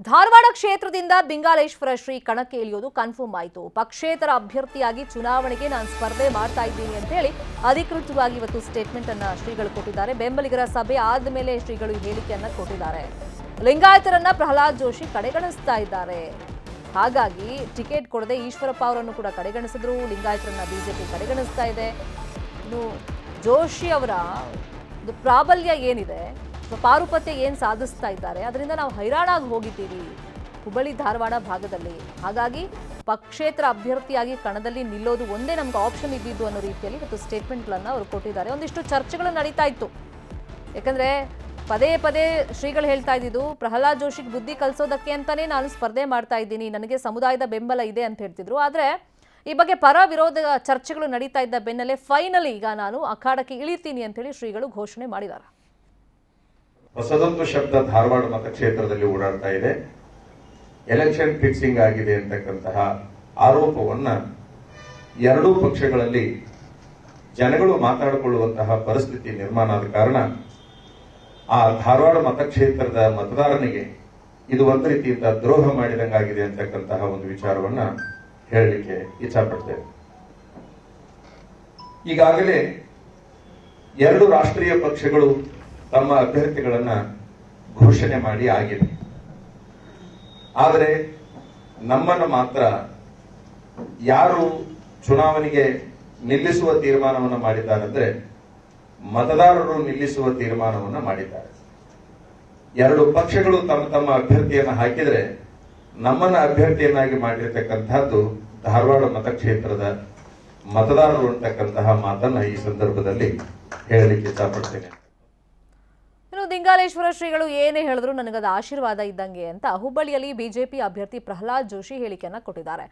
ಧಾರವಾಡ ಕ್ಷೇತ್ರದಿಂದ ಬಿಂಗಾಲೇಶ್ವರ ಶ್ರೀ ಕಣಕ್ಕೆ ಇಳಿಯೋದು ಕನ್ಫರ್ಮ್ ಆಯಿತು. ಪಕ್ಷೇತರ ಅಭ್ಯರ್ಥಿಯಾಗಿ ಚುನಾವಣೆಗೆ ನಾನು ಸ್ಪರ್ಧೆ ಮಾಡ್ತಾ ಇದ್ದೀನಿ ಅಂತ ಹೇಳಿ ಅಧಿಕೃತವಾಗಿ ಇವತ್ತು ಸ್ಟೇಟ್ಮೆಂಟ್ ಅನ್ನ ಶ್ರೀಗಳು ಕೊಟ್ಟಿದ್ದಾರೆ. ಬೆಂಬಲಿಗರ ಸಭೆ ಆದ ಮೇಲೆ ಶ್ರೀಗಳು ಹೇಳಿಕೆಯನ್ನ ಕೊಟ್ಟಿದ್ದಾರೆ. ಲಿಂಗಾಯತರನ್ನ ಪ್ರಹ್ಲಾದ್ ಜೋಶಿ ಕಡೆಗಣಿಸ್ತಾ ಇದ್ದಾರೆ. ಹಾಗಾಗಿ ಟಿಕೆಟ್ ಕೊಡದೆ ಈಶ್ವರಪ್ಪ ಅವರನ್ನು ಕೂಡ ಕಡೆಗಣಿಸಿದ್ರು. ಲಿಂಗಾಯತರನ್ನ ಬಿಜೆಪಿ ಕಡೆಗಣಿಸ್ತಾ ಇದೆ. ಇನ್ನು ಜೋಶಿ ಅವರ ಪ್ರಾಬಲ್ಯ ಏನಿದೆ, ಪಾರುಪತ್ಯ ಏನು ಸಾಧಿಸ್ತಾ ಇದ್ದಾರೆ, ಅದರಿಂದ ನಾವು ಹೈರಾಣಾಗಿ ಹೋಗಿದ್ದೀವಿ ಹುಬ್ಬಳ್ಳಿ ಧಾರವಾಡ ಭಾಗದಲ್ಲಿ. ಹಾಗಾಗಿ ಪಕ್ಷೇತರ ಅಭ್ಯರ್ಥಿಯಾಗಿ ಕಣದಲ್ಲಿ ನಿಲ್ಲೋದು ಒಂದೇ ನಮ್ಗೆ ಆಪ್ಷನ್ ಇದ್ದಿದ್ದು ಅನ್ನೋ ರೀತಿಯಲ್ಲಿ ಇವತ್ತು ಸ್ಟೇಟ್ಮೆಂಟ್ಗಳನ್ನು ಅವರು ಕೊಟ್ಟಿದ್ದಾರೆ. ಒಂದಿಷ್ಟು ಚರ್ಚೆಗಳು ನಡೀತಾ ಇತ್ತು. ಯಾಕಂದ್ರೆ ಪದೇ ಪದೇ ಶ್ರೀಗಳು ಹೇಳ್ತಾ ಇದ್ದಿದ್ದು ಪ್ರಹ್ಲಾದ್ ಜೋಶಿಗೆ ಬುದ್ಧಿ ಕಲಿಸೋದಕ್ಕೆ ಅಂತಾನೆ ನಾನು ಸ್ಪರ್ಧೆ ಮಾಡ್ತಾ ಇದ್ದೀನಿ, ನನಗೆ ಸಮುದಾಯದ ಬೆಂಬಲ ಇದೆ ಅಂತ ಹೇಳ್ತಿದ್ರು. ಆದರೆ ಈ ಬಗ್ಗೆ ಪರ ವಿರೋಧ ಚರ್ಚೆಗಳು ನಡೀತಾ ಇದ್ದ ಬೆನ್ನಲ್ಲೇ ಫೈನಲಿ ಈಗ ನಾನು ಅಖಾಡಕ್ಕೆ ಇಳಿತೀನಿ ಅಂತ ಹೇಳಿ ಶ್ರೀಗಳು ಘೋಷಣೆ ಮಾಡಿದ್ದಾರೆ. ಹೊಸದೊಂದು ಶಬ್ದ ಧಾರವಾಡ ಮತಕ್ಷೇತ್ರದಲ್ಲಿ ಓಡಾಡ್ತಾ ಇದೆ. ಎಲೆಕ್ಷನ್ ಫಿಕ್ಸಿಂಗ್ ಆಗಿದೆ ಅಂತಕ್ಕಂತಹ ಆರೋಪವನ್ನ ಎರಡೂ ಪಕ್ಷಗಳಲ್ಲಿ ಜನಗಳು ಮಾತಾಡಿಕೊಳ್ಳುವಂತಹ ಪರಿಸ್ಥಿತಿ ನಿರ್ಮಾಣ ಆದ ಕಾರಣ ಆ ಧಾರವಾಡ ಮತಕ್ಷೇತ್ರದ ಮತದಾರನಿಗೆ ಇದು ಒಂದು ರೀತಿಯಿಂದ ದ್ರೋಹ ಮಾಡಿದಂಗಾಗಿದೆ ಅಂತಕ್ಕಂತಹ ಒಂದು ವಿಚಾರವನ್ನ ಹೇಳಲಿಕ್ಕೆ ಇಚ್ಛಪಡ್ತೇವೆ. ಈಗಾಗಲೇ ಎರಡು ರಾಷ್ಟ್ರೀಯ ಪಕ್ಷಗಳು ತಮ್ಮ ಅಭ್ಯರ್ಥಿಗಳನ್ನ ಘೋಷಣೆ ಮಾಡಿ ಆಗಿದೆ. ಆದರೆ ನಮ್ಮನ್ನು ಮಾತ್ರ ಯಾರು ಚುನಾವಣೆಗೆ ನಿಲ್ಲಿಸುವ ತೀರ್ಮಾನವನ್ನು ಮಾಡಿದ್ದಾರೆಂದ್ರೆ ಮತದಾರರು ನಿಲ್ಲಿಸುವ ತೀರ್ಮಾನವನ್ನು ಮಾಡಿದ್ದಾರೆ. ಎರಡು ಪಕ್ಷಗಳು ತಮ್ಮ ತಮ್ಮ ಅಭ್ಯರ್ಥಿಯನ್ನು ಹಾಕಿದರೆ ನಮ್ಮನ್ನ ಅಭ್ಯರ್ಥಿಯನ್ನಾಗಿ ಮಾಡಿರ್ತಕ್ಕಂಥದ್ದು ಧಾರವಾಡ ಮತಕ್ಷೇತ್ರದ ಮತದಾರರು ಅಂತಕ್ಕಂತಹ ಮಾತನ್ನ ಈ ಸಂದರ್ಭದಲ್ಲಿ ಹೇಳಲಿಕ್ಕೆ ಇಷ್ಟಪಡ್ತೇನೆ. ಲಿಂಗಾಲೇಶ್ವರ ಶ್ರೀಗಳು ಏನೇ ಹೇಳಿದ್ರು ನನಗದು ಆಶೀರ್ವಾದ ಇದ್ದಂಗೆ ಅಂತ ಹುಬ್ಬಳ್ಳಿಯಲ್ಲಿ ಬಿಜೆಪಿ ಅಭ್ಯರ್ಥಿ ಪ್ರಹ್ಲಾದ್ ಜೋಶಿ ಹೇಳಿಕೆಯನ್ನ ಕೊಟ್ಟಿದ್ದಾರೆ.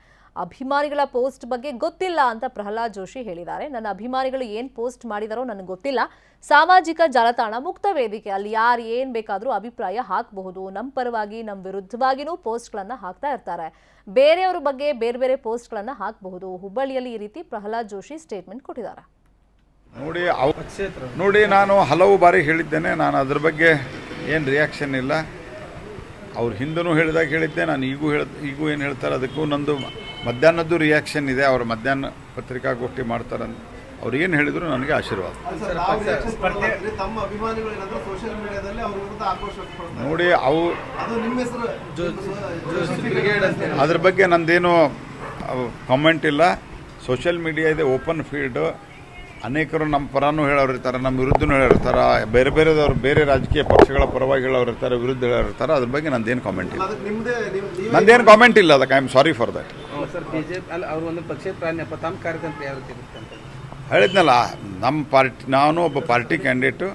ಅಭಿಮಾನಿಗಳ ಪೋಸ್ಟ್ ಬಗ್ಗೆ ಗೊತ್ತಿಲ್ಲ ಅಂತ ಪ್ರಹ್ಲಾದ್ ಜೋಶಿ ಹೇಳಿದ್ದಾರೆ. ನನ್ನ ಅಭಿಮಾನಿಗಳು ಏನ್ ಪೋಸ್ಟ್ ಮಾಡಿದಾರೋ ನನಗೆ ಗೊತ್ತಿಲ್ಲ. ಸಾಮಾಜಿಕ ಜಾಲತಾಣ ಮುಕ್ತ ವೇದಿಕೆ, ಅಲ್ಲಿ ಯಾರು ಏನ್ ಬೇಕಾದ್ರೂ ಅಭಿಪ್ರಾಯ ಹಾಕಬಹುದು. ನಮ್ಮ ಪರವಾಗಿ ನಮ್ಮ ವಿರುದ್ಧವಾಗಿನೂ ಪೋಸ್ಟ್ಗಳನ್ನ ಹಾಕ್ತಾ ಇರ್ತಾರೆ. ಬೇರೆಯವ್ರ ಬಗ್ಗೆ ಬೇರೆ ಬೇರೆ ಪೋಸ್ಟ್ಗಳನ್ನ ಹಾಕಬಹುದು. ಹುಬ್ಬಳ್ಳಿಯಲ್ಲಿ ಈ ರೀತಿ ಪ್ರಹ್ಲಾದ್ ಜೋಶಿ ಸ್ಟೇಟ್ಮೆಂಟ್ ಕೊಟ್ಟಿದ್ದಾರೆ. ನೋಡಿ ನಾನು ಹಲವು ಬಾರಿ ಹೇಳಿದ್ದೇನೆ, ನಾನು ಅದ್ರ ಬಗ್ಗೆ ಏನು ರಿಯಾಕ್ಷನ್ ಇಲ್ಲ. ಅವ್ರು ಹಿಂದೂ ಹೇಳಿದಾಗ ಹೇಳಿದ್ದೆ, ನಾನು ಈಗೂ ಏನು ಹೇಳ್ತಾರೆ ಅದಕ್ಕೂ ನಂದು ಮಧ್ಯಾಹ್ನದ್ದು ರಿಯಾಕ್ಷನ್ ಇದೆ. ಅವರು ಮಧ್ಯಾಹ್ನ ಪತ್ರಿಕಾಗೋಷ್ಠಿ ಮಾಡ್ತಾರಂತ ಅವ್ರು ಏನು ಹೇಳಿದ್ರು ನನಗೆ ಆಶೀರ್ವಾದ. ನೋಡಿ ಅದ್ರ ಬಗ್ಗೆ ನಂದೇನು ಕಾಮೆಂಟ್ ಇಲ್ಲ. ಸೋಷಿಯಲ್ ಮೀಡಿಯಾ ಇದೆ, ಓಪನ್ ಫೀಲ್ಡ್. ಅನೇಕರು ನಮ್ಮ ಪರನೂ ಹೇಳೋರಿರ್ತಾರೆ, ನಮ್ಮ ವಿರುದ್ಧನೂ ಹೇಳಿರ್ತಾರೆ. ಬೇರೆ ಬೇರೆದವ್ರು ಬೇರೆ ರಾಜಕೀಯ ಪಕ್ಷಗಳ ಪರವಾಗಿ ಹೇಳೋರಿರ್ತಾರೆ, ವಿರುದ್ಧ ಹೇಳಿರ್ತಾರೆ. ಅದ್ರ ಬಗ್ಗೆ ನಂದೇನು ಕಾಮೆಂಟ್ ಇಲ್ಲ. ನಂದೇನು ಕಾಮೆಂಟ್ ಇಲ್ಲ. ಅದಕ್ಕೆ I am sorry for that. ಹೇಳಿದ್ನಲ್ಲ, ನಮ್ಮ ಪಾರ್ಟಿ, ನಾನು ಒಬ್ಬ ಪಾರ್ಟಿ ಕ್ಯಾಂಡಿಡೇಟು.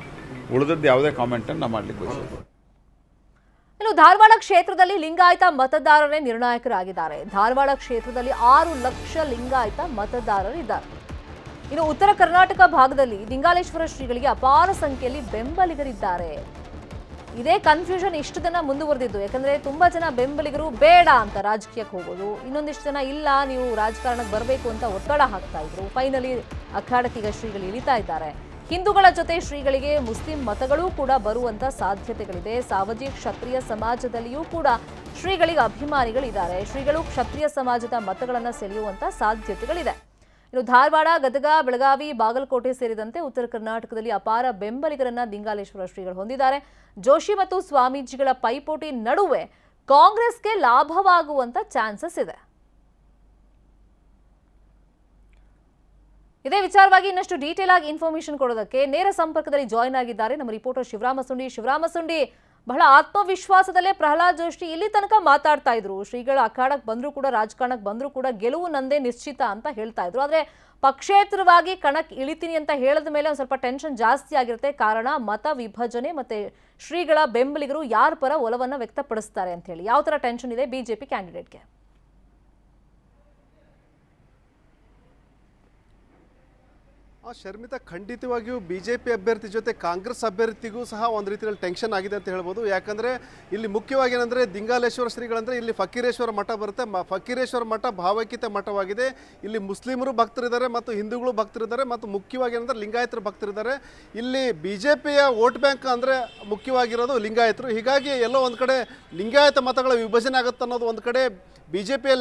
ಉಳಿದದ್ದು ಯಾವುದೇ ಕಾಮೆಂಟನ್ನು ನಾನು ಮಾಡಲಿಕ್ಕೆ ಬಯಸ್ತೀನಿ. ಇನ್ನು ಧಾರವಾಡ ಕ್ಷೇತ್ರದಲ್ಲಿ ಲಿಂಗಾಯತ ಮತದಾರರೇ ನಿರ್ಣಾಯಕರಾಗಿದ್ದಾರೆ. ಧಾರವಾಡ ಕ್ಷೇತ್ರದಲ್ಲಿ 6 ಲಕ್ಷ ಲಿಂಗಾಯತ ಮತದಾರರಿದ್ದಾರೆ. ಇನ್ನು ಉತ್ತರ ಕರ್ನಾಟಕ ಭಾಗದಲ್ಲಿ ಲಿಂಗಾಲೇಶ್ವರ ಶ್ರೀಗಳಿಗೆ ಅಪಾರ ಸಂಖ್ಯೆಯಲ್ಲಿ ಬೆಂಬಲಿಗರಿದ್ದಾರೆ. ಇದೇ ಕನ್ಫ್ಯೂಷನ್ ಇಷ್ಟು ದಿನ ಮುಂದುವರೆದಿದ್ದು. ಯಾಕಂದ್ರೆ ತುಂಬಾ ಜನ ಬೆಂಬಲಿಗರು ಬೇಡ ಅಂತ ರಾಜಕೀಯಕ್ಕೆ ಹೋಗೋದು, ಇನ್ನೊಂದಿಷ್ಟು ಜನ ಇಲ್ಲ ನೀವು ರಾಜಕಾರಣಕ್ಕೆ ಬರಬೇಕು ಅಂತ ಒತ್ತಡ ಹಾಕ್ತಾ ಇದ್ರು. ಫೈನಲಿ ಅಖಾಡಕ್ಕೀಗ ಶ್ರೀಗಳು ಇಳಿತಾ ಇದ್ದಾರೆ. ಹಿಂದೂಗಳ ಜೊತೆ ಶ್ರೀಗಳಿಗೆ ಮುಸ್ಲಿಂ ಮತಗಳೂ ಕೂಡ ಬರುವಂತ ಸಾಧ್ಯತೆಗಳಿದೆ. ಸಾವಜಿ ಕ್ಷತ್ರಿಯ ಸಮಾಜದಲ್ಲಿಯೂ ಕೂಡ ಶ್ರೀಗಳಿಗೆ ಅಭಿಮಾನಿಗಳಿದ್ದಾರೆ. ಶ್ರೀಗಳು ಕ್ಷತ್ರಿಯ ಸಮಾಜದ ಮತಗಳನ್ನು ಸೆಳೆಯುವಂತ ಸಾಧ್ಯತೆಗಳಿದೆ. ಇನ್ನು ಧಾರವಾಡ, ಗದಗ, ಬೆಳಗಾವಿ, ಬಾಗಲಕೋಟೆ ಸೇರಿದಂತೆ ಉತ್ತರ ಕರ್ನಾಟಕದಲ್ಲಿ ಅಪಾರ ಬೆಂಬಲಿಗರನ್ನ ಲಿಂಗಾಲೇಶ್ವರ ಶ್ರೀಗಳು ಹೊಂದಿದ್ದಾರೆ. ಜೋಶಿ ಮತ್ತು ಸ್ವಾಮೀಜಿಗಳ ಪೈಪೋಟಿ ನಡುವೆ ಕಾಂಗ್ರೆಸ್ಗೆ ಲಾಭವಾಗುವಂತ ಚಾನ್ಸಸ್ ಇದೆ. ಇದೇ ವಿಚಾರವಾಗಿ ಇನ್ನಷ್ಟು ಡೀಟೇಲ್ ಆಗಿ ಇನ್ಫಾರ್ಮೇಶನ್ ಕೊಡೋದಕ್ಕೆ ನೇರ ಸಂಪರ್ಕದಲ್ಲಿ ಜಾಯಿನ್ ಆಗಿದ್ದಾರೆ ನಮ್ಮ ರಿಪೋರ್ಟರ್ ಶಿವರಾಮ ಸುಂಡಿ. ಬಹಳ ಆತ್ಮವಿಶ್ವಾಸದಲ್ಲೇ ಪ್ರಹ್ಲಾದ್ ಜೋಶಿ ಇಲ್ಲಿ ತನಕ ಮಾತಾಡ್ತಾ ಇದ್ರು. ಶ್ರೀಗಳ ಅಖಾಡಕ್ಕೆ ಬಂದರೂ ಕೂಡ, ರಾಜಕಾರಣಕ್ಕೆ ಬಂದರೂ ಕೂಡ ಗೆಲುವು ನಂದೇ ನಿಶ್ಚಿತ ಅಂತ ಹೇಳ್ತಾ ಇದ್ರು. ಆದರೆ ಪಕ್ಷೇತರವಾಗಿ ಕಣಕ್ಕೆ ಇಳಿತೀನಿ ಅಂತ ಹೇಳಿದ ಮೇಲೆ ಒಂದು ಸ್ವಲ್ಪ ಟೆನ್ಷನ್ ಜಾಸ್ತಿ ಆಗಿರುತ್ತೆ. ಕಾರಣ ಮತ ವಿಭಜನೆ ಮತ್ತೆ ಶ್ರೀಗಳ ಬೆಂಬಲಿಗರು ಯಾರ ಪರ ಒಲವನ್ನ ವ್ಯಕ್ತಪಡಿಸ್ತಾರೆ ಅಂತ ಹೇಳಿ. ಯಾವ ತರ ಟೆನ್ಷನ್ ಇದೆ ಬಿಜೆಪಿ ಕ್ಯಾಂಡಿಡೇಟ್ಗೆ? ಶರ್ಮಿತಾ, ಖಂಡಿತವಾಗಿಯೂ ಬಿಜೆಪಿ ಅಭ್ಯರ್ಥಿ ಜೊತೆ ಕಾಂಗ್ರೆಸ್ ಅಭ್ಯರ್ಥಿಗೂ ಸಹ ಒಂದು ರೀತಿಯಲ್ಲಿ ಟೆನ್ಷನ್ ಆಗಿದೆ ಅಂತ ಹೇಳ್ಬೋದು. ಯಾಕಂದರೆ ಇಲ್ಲಿ ಮುಖ್ಯವಾಗಿ ಏನಂದರೆ ದಿಂಗಾಲೇಶ್ವರ ಶ್ರೀಗಳಂದರೆ ಇಲ್ಲಿ ಫಕೀರೇಶ್ವರ ಮಠ ಬರುತ್ತೆ. ಫಕೀರೇಶ್ವರ ಮಠ ಭಾವೈಕ್ಯತೆ ಮಠವಾಗಿದೆ. ಇಲ್ಲಿ ಮುಸ್ಲಿಮರು ಭಕ್ತರಿದ್ದಾರೆ ಮತ್ತು ಹಿಂದೂಗಳು ಭಕ್ತರಿದ್ದಾರೆ ಮತ್ತು ಮುಖ್ಯವಾಗಿ ಏನಂದರೆ ಲಿಂಗಾಯತರು ಭಕ್ತರಿದ್ದಾರೆ. ಇಲ್ಲಿ ಬಿಜೆಪಿಯ ವೋಟ್ ಬ್ಯಾಂಕ್ ಅಂದರೆ ಮುಖ್ಯವಾಗಿರೋದು ಲಿಂಗಾಯತರು. ಹೀಗಾಗಿ ಎಲ್ಲೋ ಒಂದು ಕಡೆ ಲಿಂಗಾಯತ ಮತಗಳ ವಿಭಜನೆ ಆಗುತ್ತೆ ಅನ್ನೋದು ಒಂದು ಕಡೆ ಬಿಜೆಪಿಯ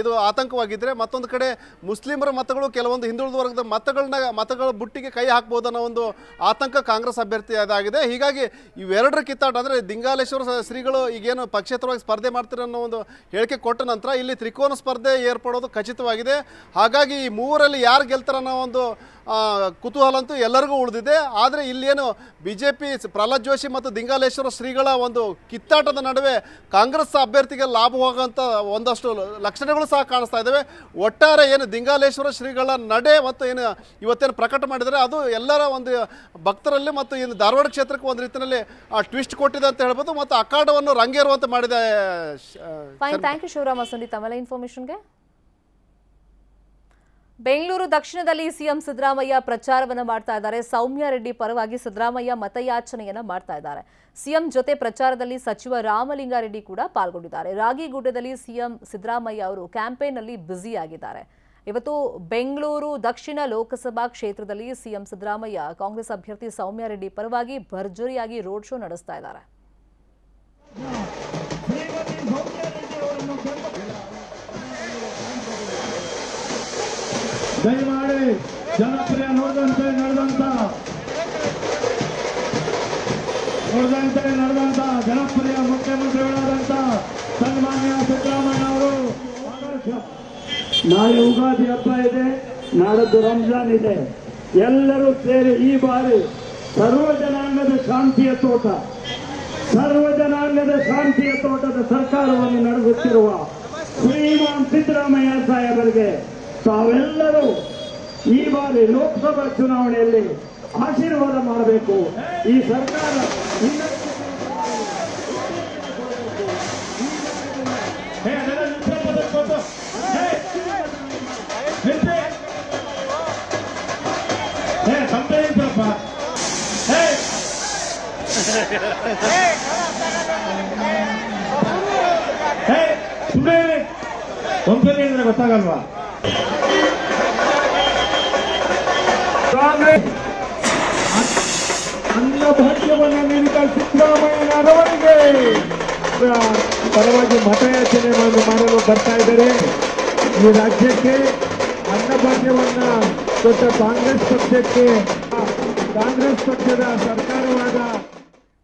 ಇದು ಆತಂಕವಾಗಿದ್ದರೆ, ಮತ್ತೊಂದು ಕಡೆ ಮುಸ್ಲಿಮರ ಮತಗಳು ಕೆಲವೊಂದು ಹಿಂದುಳಿದ ವರ್ಗದ ಮತಗಳ ಬುಟ್ಟಿಗೆ ಕೈ ಹಾಕ್ಬೋದು ಅನ್ನೋ ಒಂದು ಆತಂಕ ಕಾಂಗ್ರೆಸ್ ಅಭ್ಯರ್ಥಿ ಅದಾಗಿದೆ. ಹೀಗಾಗಿ ಇವೆರಡರ ಕಿತ್ತಾಟ ಅಂದರೆ ದಿಂಗಾಲೇಶ್ವರ ಶ್ರೀಗಳು ಈಗೇನು ಪಕ್ಷೇತರವಾಗಿ ಸ್ಪರ್ಧೆ ಮಾಡ್ತಾರೆ ಅನ್ನೋ ಒಂದು ಹೇಳಿಕೆ ಕೊಟ್ಟ ನಂತರ ಇಲ್ಲಿ ತ್ರಿಕೋನ ಸ್ಪರ್ಧೆ ಏರ್ಪಡೋದು ಖಚಿತವಾಗಿದೆ. ಹಾಗಾಗಿ ಈ ಮೂವರಲ್ಲಿ ಯಾರು ಗೆಲ್ತಾರೆ ಅನ್ನೋ ಒಂದು ಕುತೂಹಲ ಅಂತೂ ಎಲ್ಲರಿಗೂ ಉಳಿದಿದೆ. ಆದರೆ ಇಲ್ಲೇನು ಬಿಜೆಪಿ ಪ್ರಹ್ಲಾದ್ ಜೋಶಿ ಮತ್ತು ದಿಂಗಾಲೇಶ್ವರ ಶ್ರೀಗಳ ಒಂದು ಕಿತ್ತಾಟದ ನಡುವೆ ಕಾಂಗ್ರೆಸ್ ಅಭ್ಯರ್ಥಿಗೆ ಲಾಭವಾಗುವಂಥ ಒಂದಷ್ಟು ಲಕ್ಷಣಗಳು ಸಹ ಕಾಣಿಸ್ತಾ ಇದ್ದಾವೆ. ಒಟ್ಟಾರೆ ಏನು ದಿಂಗಾಲೇಶ್ವರ ಶ್ರೀಗಳ ನಡೆ ಮತ್ತು ಏನು ಇವತ್ತೇನು ಪ್ರಕಟ ಮಾಡಿದರೆ ಅದು ಎಲ್ಲರ ಒಂದು ಭಕ್ತರಲ್ಲಿ ಮತ್ತು ಇನ್ನು ಧಾರವಾಡ ಕ್ಷೇತ್ರಕ್ಕೆ ಒಂದು ರೀತಿಯಲ್ಲಿ ಟ್ವಿಸ್ಟ್ ಕೊಟ್ಟಿದೆ ಅಂತ ಹೇಳ್ಬೋದು ಮತ್ತು ಅಖಾಡವನ್ನು ರಂಗೇರುವಂತೆ ಮಾಡಿದೆ. ಥ್ಯಾಂಕ್ ಯು ಶಿವರಾಮ ಸಂಡಿ ತಮ್ಮೆಲ್ಲ ಇನ್ಫಾರ್ಮೇಶನ್ಗೆ. ಬೆಂಗಳೂರು ದಕ್ಷಿಣದಲ್ಲಿ ಸಿಎಂ ಸಿದ್ದರಾಮಯ್ಯ ಪ್ರಚಾರವನ್ನು ಮಾಡ್ತಾ ಇದ್ದಾರೆ. ಸೌಮ್ಯ ರೆಡ್ಡಿ ಪರವಾಗಿ ಸಿದ್ದರಾಮಯ್ಯ ಮತಯಾಚನೆಯನ್ನ ಮಾಡ್ತಾ ಇದ್ದಾರೆ. ಸಿಎಂ ಜೊತೆ ಪ್ರಚಾರದಲ್ಲಿ ಸಚಿವ ರಾಮಲಿಂಗಾರೆಡ್ಡಿ ಕೂಡ ಪಾಲ್ಗೊಂಡಿದ್ದಾರೆ. ರಾಗಿಗುಡ್ಡದಲ್ಲಿ ಸಿಎಂ ಸಿದ್ದರಾಮಯ್ಯ ಅವರು ಕ್ಯಾಂಪೇನ್ನಲ್ಲಿ ಬ್ಯುಸಿ ಆಗಿದ್ದಾರೆ. ಇವತ್ತು ಬೆಂಗಳೂರು ದಕ್ಷಿಣ ಲೋಕಸಭಾ ಕ್ಷೇತ್ರದಲ್ಲಿ ಸಿಎಂ ಸಿದ್ದರಾಮಯ್ಯ ಕಾಂಗ್ರೆಸ್ ಅಭ್ಯರ್ಥಿ ಸೌಮ್ಯ ರೆಡ್ಡಿ ಪರವಾಗಿ ಭರ್ಜರಿಯಾಗಿ ರೋಡ್ ಶೋ ನಡೆಸ್ತಾ ಇದ್ದಾರೆ. ದಯಮಾಡಿ ಜನಪ್ರಿಯ ನೋಡಿದಂತೆ ನಡೆದಂತ ಜನಪ್ರಿಯ ಮುಖ್ಯಮಂತ್ರಿಗಳಾದಂತ ಸನ್ಮಾನ್ಯ ಸಿದ್ದರಾಮಯ್ಯ ಅವರು ನಾಳೆ ಯುಗಾದಿ ಹಬ್ಬ ಇದೆ, ನಾಡದ್ದು ರಂಜಾನ್ ಇದೆ. ಎಲ್ಲರೂ ಸೇರಿ ಈ ಬಾರಿ ಸರ್ವ ಜನಾಂಗದ ಶಾಂತಿಯ ತೋಟದ ಸರ್ಕಾರವನ್ನು ನಡೆಸುತ್ತಿರುವ ಶ್ರೀಮಾನ್ ಸಿದ್ದರಾಮಯ್ಯ ಸಾಹೇಬರಿಗೆ ತಾವೆಲ್ಲರೂ ಈ ಬಾರಿ ಲೋಕಸಭಾ ಚುನಾವಣೆಯಲ್ಲಿ ಆಶೀರ್ವಾದ ಮಾಡಬೇಕು. ಈ ಸರ್ಕಾರ ಒಂದ್ಸಲಿ ಅಂದ್ರೆ ಗೊತ್ತಾಗಲ್ವಾ? ಕಾಂಗ್ರೆಸ್ ಅನ್ನಭಾಗ್ಯವನ್ನು ನೀಡಿದ ಸಿದ್ದರಾಮಯ್ಯನವರಿಗೆ ಪರವಾಗಿ ಮತಯಾಚನೆಯನ್ನು ಮಾಡಲು ಬರ್ತಾ ಇದ್ದಾರೆ. ಈ ರಾಜ್ಯಕ್ಕೆ ಅನ್ನಭಾಗ್ಯವನ್ನ ಕೊಟ್ಟ ಕಾಂಗ್ರೆಸ್ ಪಕ್ಷದ